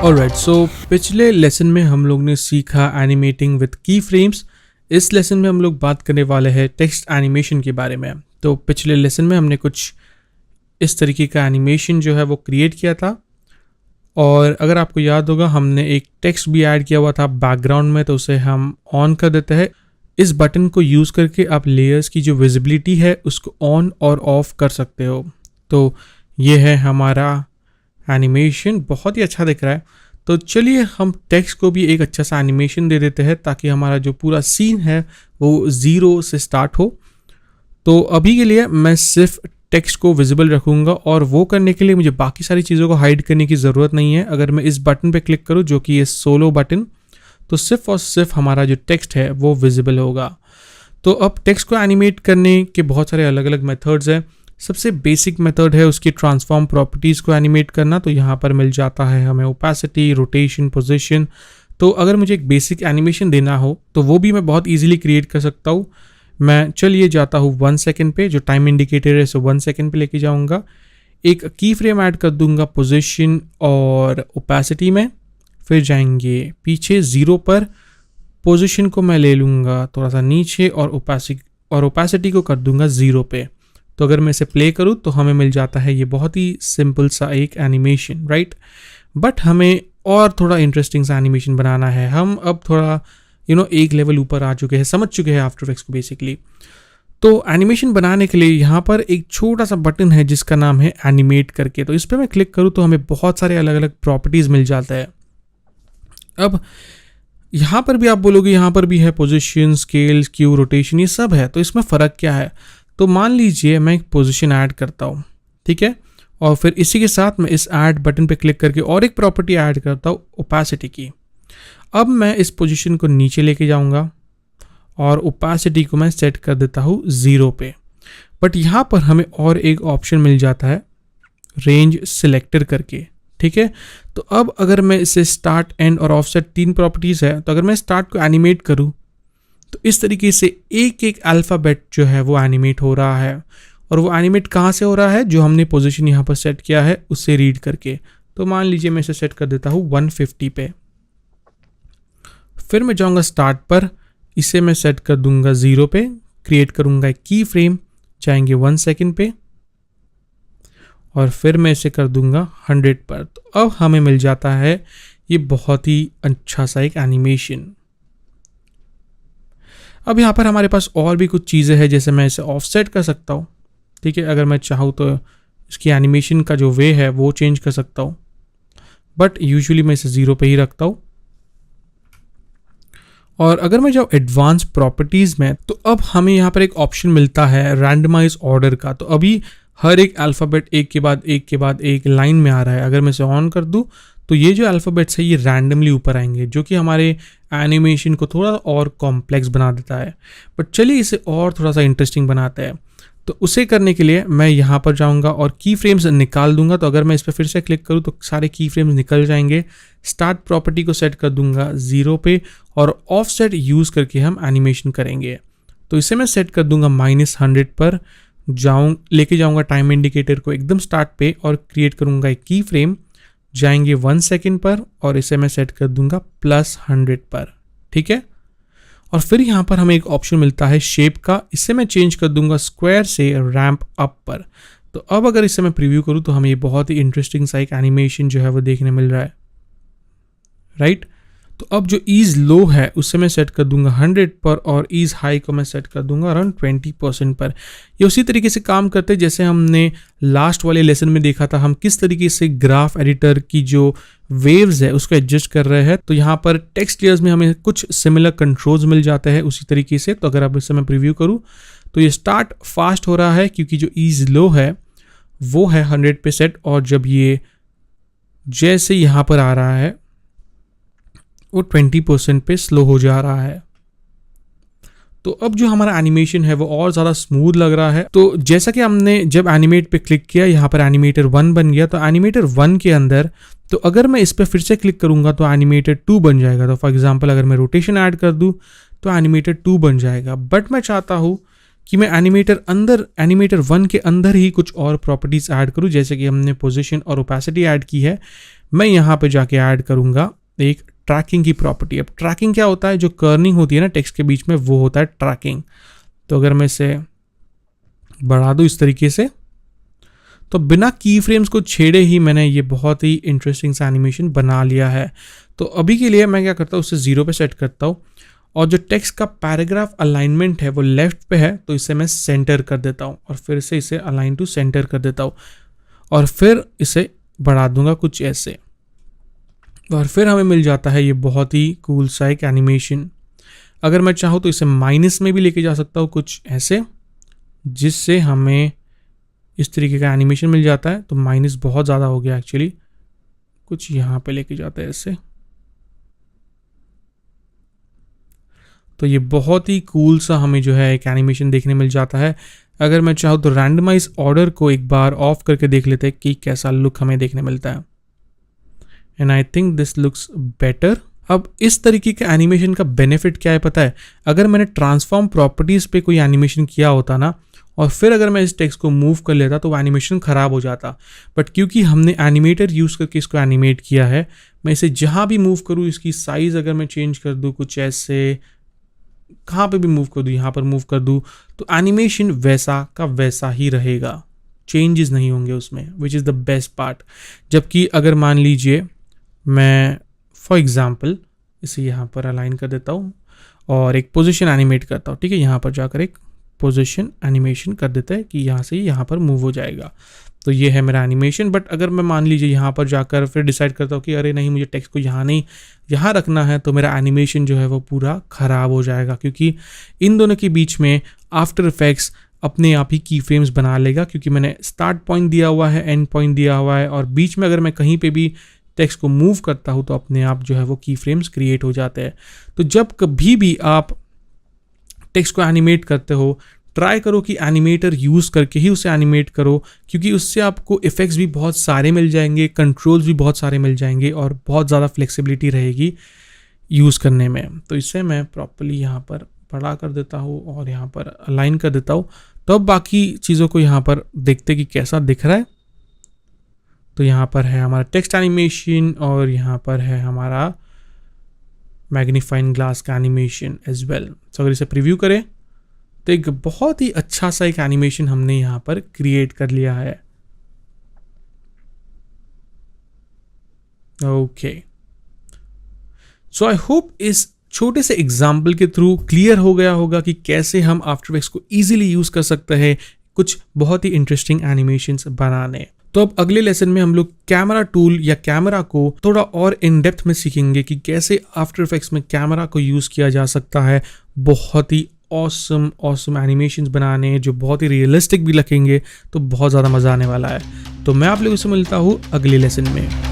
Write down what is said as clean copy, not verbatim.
Alright, सो पिछले lesson में हम लोग ने सीखा एनिमेटिंग विद की फ्रेम्स। इस लेसन में हम लोग बात करने वाले हैं टेक्स्ट एनिमेशन के बारे में। तो पिछले लेसन में हमने कुछ इस तरीके का एनिमेशन जो है वो क्रिएट किया था, और अगर आपको याद होगा हमने एक टेक्स्ट भी ऐड किया हुआ था बैकग्राउंड में, तो उसे हम ऑन कर देते हैं। इस बटन को यूज़ करके आप लेयर्स की जो विजिबिलिटी है उसको ऑन और ऑफ कर सकते हो। तो ये है हमारा एनिमेशन, बहुत ही अच्छा दिख रहा है। तो चलिए हम टेक्स्ट को भी एक अच्छा सा एनिमेशन दे देते हैं ताकि हमारा जो पूरा सीन है वो 0 से स्टार्ट हो। तो अभी के लिए मैं सिर्फ टेक्स्ट को विजिबल रखूँगा, और वो करने के लिए मुझे बाकी सारी चीज़ों को हाइड करने की ज़रूरत नहीं है। अगर मैं इस बटन पे क्लिक करूँ जो कि ये सोलो बटन, तो सिर्फ और सिर्फ हमारा जो टेक्स्ट है वो विजिबल होगा। तो अब टेक्स्ट को एनिमेट करने के बहुत सारे अलग अलग मेथड्स हैं। सबसे बेसिक मेथड है उसकी ट्रांसफॉर्म प्रॉपर्टीज़ को एनिमेट करना। तो यहाँ पर मिल जाता है हमें ओपेसिटी, रोटेशन, पोजीशन। तो अगर मुझे एक बेसिक एनिमेशन देना हो तो वो भी मैं बहुत इजीली क्रिएट कर सकता हूँ। मैं चलिए जाता हूँ 1 सेकेंड पे, जो टाइम इंडिकेटर है सो 1 सेकेंड पे लेके जाऊँगा। एक की फ्रेम ऐड कर दूंगा पोजीशन और ओपेसिटी में, फिर जाएंगे पीछे 0 पर। पोजीशन को मैं ले लूँगा थोड़ा सा नीचे, और ओपेसिटी को कर दूंगा 0 पे। तो अगर मैं इसे प्ले करूँ तो हमें मिल जाता है ये बहुत ही सिंपल सा एक एनिमेशन, राइट। बट हमें और थोड़ा इंटरेस्टिंग सा एनिमेशन बनाना है। हम अब थोड़ा एक लेवल ऊपर आ चुके हैं, समझ चुके हैं आफ्टर इफेक्ट्स को बेसिकली। तो एनिमेशन बनाने के लिए यहाँ पर एक छोटा सा बटन है जिसका नाम है एनिमेट करके। तो इस पर मैं क्लिक करूँ तो हमें बहुत सारे अलग अलग प्रॉपर्टीज़ मिल जाता है। अब यहाँ पर भी आप बोलोगे यहाँ पर भी है पोजीशन, स्केल, स्क्यू, रोटेशन, ये सब है। तो इसमें फ़र्क क्या है? तो मान लीजिए मैं एक पोजीशन ऐड करता हूँ, ठीक है, और फिर इसी के साथ मैं इस ऐड बटन पे क्लिक करके और एक प्रॉपर्टी ऐड करता हूँ ओपेसिटी की। अब मैं इस पोजीशन को नीचे लेके जाऊँगा और ओपेसिटी को मैं सेट कर देता हूँ 0 पे। बट यहाँ पर हमें और एक ऑप्शन मिल जाता है रेंज सिलेक्टर करके, ठीक है। तो अब अगर मैं इसे स्टार्ट, एंड और ऑफसेट 3 प्रॉपर्टीज़ है, तो अगर मैं स्टार्ट को एनिमेट करूँ तो इस तरीके से एक एक अल्फ़ाबेट जो है वो एनिमेट हो रहा है। और वो एनिमेट कहाँ से हो रहा है? जो हमने पोजीशन यहाँ पर सेट किया है उससे रीड करके। तो मान लीजिए मैं इसे सेट कर देता हूँ 150 पे। फिर मैं जाऊँगा स्टार्ट पर, इसे मैं सेट कर दूंगा 0 पे, क्रिएट करूँगा एक की फ्रेम, जाएंगे 1 सेकेंड पे, और फिर मैं इसे कर दूंगा 100 पर। तो अब हमें मिल जाता है ये बहुत ही अच्छा सा एक एनिमेशन। अब यहाँ पर हमारे पास और भी कुछ चीज़ें हैं, जैसे मैं इसे ऑफसेट कर सकता हूँ, ठीक है। अगर मैं चाहूँ तो इसकी एनिमेशन का जो वे है वो चेंज कर सकता हूँ, बट यूजुअली मैं इसे 0 पे ही रखता हूँ। और अगर मैं जाऊँ एडवांस प्रॉपर्टीज़ में, तो अब हमें यहाँ पर एक ऑप्शन मिलता है रैंडमाइज ऑर्डर का। तो अभी हर एक अल्फ़ाबेट एक के बाद एक के बाद एक लाइन में आ रहा है। अगर मैं इसे ऑन कर दूँ तो ये जो अल्फ़ाबेट्स है ये रैंडमली ऊपर आएंगे, जो कि हमारे एनिमेशन को थोड़ा और कॉम्प्लेक्स बना देता है। बट चलिए इसे और थोड़ा सा इंटरेस्टिंग बनाता है। तो उसे करने के लिए मैं यहाँ पर जाऊँगा और की फ्रेम्स निकाल दूंगा। तो अगर मैं इस पर फिर से क्लिक करूँ तो सारे की फ्रेम्स निकल जाएंगे। स्टार्ट प्रॉपर्टी को सेट कर दूंगा 0 पे, और ऑफसेट यूज़ करके हम एनिमेशन करेंगे। तो इसे मैं सेट कर दूंगा -100 पर, लेके जाऊँगा टाइम इंडिकेटर को एकदम स्टार्ट पे, और क्रिएट करूँगा एक की फ्रेम, जाएंगे 1 सेकेंड पर, और इसे मैं सेट कर दूंगा +100 पर, ठीक है। और फिर यहाँ पर हमें एक ऑप्शन मिलता है शेप का, इसे मैं चेंज कर दूंगा स्क्वायर से रैंप अप पर। तो अब अगर इसे मैं प्रीव्यू करूँ तो हमें ये बहुत ही इंटरेस्टिंग सा एक एनिमेशन जो है वो देखने मिल रहा है, राइट। तो अब जो ईज लो है उसे मैं सेट कर दूंगा 100 पर, और ईज हाई को मैं सेट कर दूंगा अराउंड 20% पर। ये उसी तरीके से काम करते हैं जैसे हमने लास्ट वाले लेसन में देखा था, हम किस तरीके से ग्राफ एडिटर की जो वेव्स है उसको एडजस्ट कर रहे हैं। तो यहाँ पर टेक्स्ट लेयर्स में हमें कुछ सिमिलर कंट्रोल्स मिल जाते हैं उसी तरीके से। तो अगर अब इसे मैं प्रीव्यू करूँ तो ये स्टार्ट फास्ट हो रहा है क्योंकि जो ईज लो है वो है 100 पे सेट, और जब ये जैसे यहाँ पर आ रहा है वो 20% पे स्लो हो जा रहा है। तो अब जो हमारा एनिमेशन है वो और ज़्यादा स्मूथ लग रहा है। तो जैसा कि हमने जब एनिमेट पे क्लिक किया, यहाँ पर एनिमेटर 1 बन गया। तो एनिमेटर 1 के अंदर, तो अगर मैं इस पर फिर से क्लिक करूँगा तो एनिमेटर 2 बन जाएगा। तो फॉर एग्जांपल अगर मैं रोटेशन ऐड कर दूँ तो एनिमेटर 2 बन जाएगा। बट मैं चाहता हूँ कि मैं एनिमेटर 1 के अंदर ही कुछ और प्रॉपर्टीज़ ऐड करूँ, जैसे कि हमने पोजीशन और ओपेसिटी ऐड की है। मैं यहाँ पे जाके ऐड करूँगा एक ट्रैकिंग की प्रॉपर्टी। अब ट्रैकिंग क्या होता है, जो कर्निंग होती है ना टेक्स्ट के बीच में, वो होता है ट्रैकिंग। तो अगर मैं इसे बढ़ा दूँ इस तरीके से, तो बिना की फ्रेम्स को छेड़े ही मैंने ये बहुत ही इंटरेस्टिंग सा एनिमेशन बना लिया है। तो अभी के लिए मैं क्या करता हूँ, उसे 0 पे सेट करता हूँ, और जो टेक्स्ट का पैराग्राफ अलाइनमेंट है वो लेफ्ट पे है, तो इसे मैं सेंटर कर देता हूँ और फिर से इसे अलाइन टू सेंटर कर देता हूँ, और फिर इसे बढ़ा दूंगा कुछ ऐसे, और फिर हमें मिल जाता है ये बहुत ही कूल सा एक एनिमेशन। अगर मैं चाहूँ तो इसे माइनस में भी लेके जा सकता हूँ कुछ ऐसे, जिससे हमें इस तरीके का एनिमेशन मिल जाता है। तो माइनस बहुत ज़्यादा हो गया एक्चुअली, कुछ यहाँ पे लेके जाता है ऐसे। तो ये बहुत ही कूल सा हमें जो है एक एनिमेशन देखने मिल जाता है। अगर मैं चाहूँ तो रैंडमाइज ऑर्डर को एक बार ऑफ करके देख लेते हैं कि कैसा लुक हमें देखने मिलता है। And I think this looks better. अब इस तरीके के एनिमेशन का बेनिफिट क्या है पता है, अगर मैंने ट्रांसफॉर्म प्रॉपर्टीज़ पे कोई एनिमेशन किया होता ना, और फिर अगर मैं इस टेक्स्ट को मूव कर लेता तो वो एनिमेशन ख़राब हो जाता। बट क्योंकि हमने एनिमेटर यूज़ करके इसको एनिमेट किया है, मैं इसे जहाँ भी मूव करूँ, इसकी साइज़ अगर मैं चेंज कर दूँ कुछ ऐसे, कहाँ पे भी मूव कर दूँ, यहाँ पर मूव कर दूँ, तो एनिमेशन वैसा का वैसा ही रहेगा, चेंजेस नहीं होंगे उसमें, which is the best part. जबकि अगर मान लीजिए मैं फॉर एग्ज़ाम्पल इसे यहाँ पर अलाइन कर देता हूँ और एक पोजीशन एनिमेट करता हूँ, ठीक है, यहाँ पर जाकर एक पोजीशन एनिमेशन कर देता है कि यहाँ से यहाँ पर मूव हो जाएगा। तो ये है मेरा एनिमेशन। बट अगर मैं मान लीजिए यहाँ पर जाकर फिर डिसाइड करता हूँ कि अरे नहीं, मुझे टेक्स्ट को यहाँ नहीं यहाँ रखना है, तो मेरा एनिमेशन जो है वो पूरा ख़राब हो जाएगा, क्योंकि इन दोनों के बीच में आफ्टर इफेक्ट्स अपने आप ही की फ्रेम्स बना लेगा, क्योंकि मैंने स्टार्ट पॉइंट दिया हुआ है, एंड पॉइंट दिया हुआ है, और बीच में अगर मैं कहीं पे भी टेक्स्ट को मूव करता हूँ तो अपने आप जो है वो की फ्रेम्स क्रिएट हो जाते हैं। तो जब कभी भी आप टेक्स्ट को एनिमेट करते हो, ट्राई करो कि एनिमेटर यूज़ करके ही उसे एनिमेट करो, क्योंकि उससे आपको इफ़ेक्ट्स भी बहुत सारे मिल जाएंगे, कंट्रोल्स भी बहुत सारे मिल जाएंगे, और बहुत ज़्यादा फ्लेक्सिबिलिटी रहेगी यूज़ करने में। तो इसे मैं प्रॉपर्ली यहाँ पर बड़ा कर देता हूँ और यहाँ पर अलाइन कर देता हूँ। तो अब बाकी चीज़ों को यहाँ पर देखते कि कैसा दिख रहा है। तो यहाँ पर है हमारा टेक्स्ट एनिमेशन, और यहाँ पर है हमारा मैग्नीफाइंग ग्लास का एनिमेशन एज वेल। तो अगर इसे प्रीव्यू करें तो एक बहुत ही अच्छा सा एक एनिमेशन हमने यहाँ पर क्रिएट कर लिया है। ओके, सो आई होप इस छोटे से एग्जाम्पल के थ्रू क्लियर हो गया होगा कि कैसे हम आफ्टर इफेक्ट्स को इजीली यूज कर सकते हैं कुछ बहुत ही इंटरेस्टिंग एनिमेशंस बनाने। तो अब अगले लेसन में हम लोग कैमरा टूल या कैमरा को थोड़ा और इन डेप्थ में सीखेंगे कि कैसे आफ्टर इफेक्ट्स में कैमरा को यूज किया जा सकता है बहुत ही ऑसम एनिमेशंस बनाने, जो बहुत ही रियलिस्टिक भी लगेंगे। तो बहुत ज़्यादा मज़ा आने वाला है। तो मैं आप लोगों से मिलता हूँ अगले लेसन में।